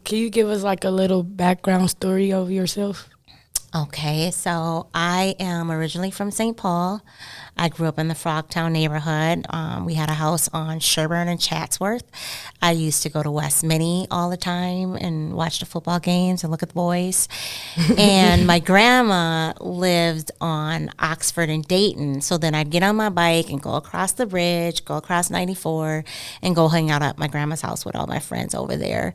Can you give us like a little background story of yourself? Okay, so I am originally from St. Paul. I grew up in the Frogtown neighborhood. We had a house on Sherburne and Chatsworth. I used to go to West Mini all the time and watch the football games and look at the boys. And my grandma lived on Oxford and Dayton. So then I'd get on my bike and go across the bridge, go across 94, and go hang out at my grandma's house with all my friends over there.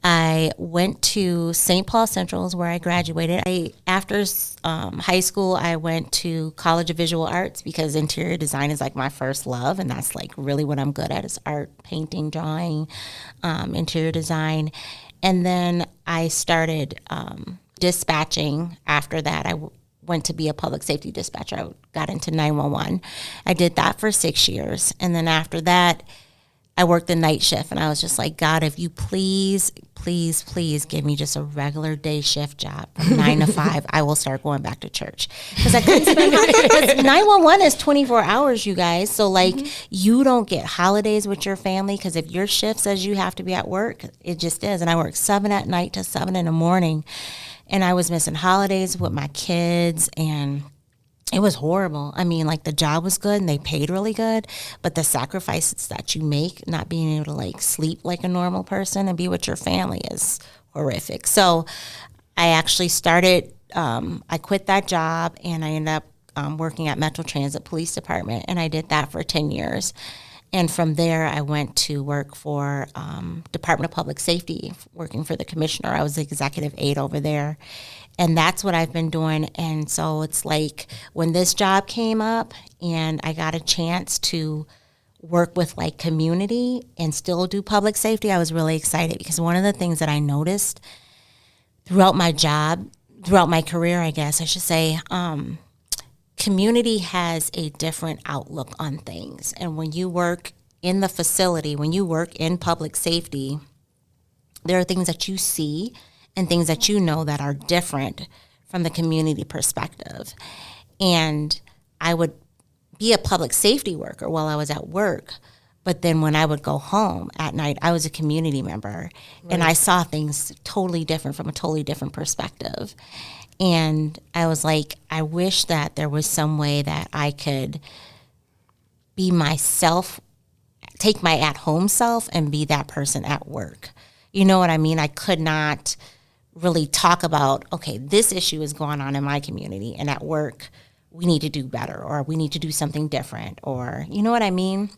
I went to St. Paul Central is where I graduated. After high school, I went to College of Visual Arts because interior design is like my first love, and that's like really what I'm good at is art, painting, drawing, interior design. And then I started dispatching after that. Went to be a public safety dispatcher. I got into 911. I did that for 6 years. And then after that, I worked the night shift, and I was just like, God, if you please give me just a regular day shift job from 9 to 5, I will start going back to church. Because I couldn't spend 911 is 24 hours, you guys. So, like, you don't get holidays with your family because if your shift says you have to be at work, it just is. And I worked 7 at night to 7 in the morning, and I was missing holidays with my kids, and it was horrible. I mean, like the job was good and they paid really good, but the sacrifices that you make, not being able to like sleep like a normal person and be with your family is horrific. So I actually I quit that job and I ended up working at Metro Transit Police Department, and I did that for 10 years. And from there, I went to work for Department of Public Safety, working for the commissioner. I was the executive aide over there. And that's what I've been doing. And so it's like when this job came up and I got a chance to work with like community and still do public safety, I was really excited because one of the things that I noticed throughout my career, I guess I should say, community has a different outlook on things. And when you work in the facility, when you work in public safety, there are things that you see and things that you know that are different from the community perspective. And I would be a public safety worker while I was at work, but then when I would go home at night, I was a community member, and I saw things totally different from a totally different perspective. And I was like, I wish that there was some way that I could be myself, take my at-home self and be that person at work. You know what I mean? I could not really talk about, okay, this issue is going on in my community, and at work, we need to do better, or we need to do something different, or you know what I mean?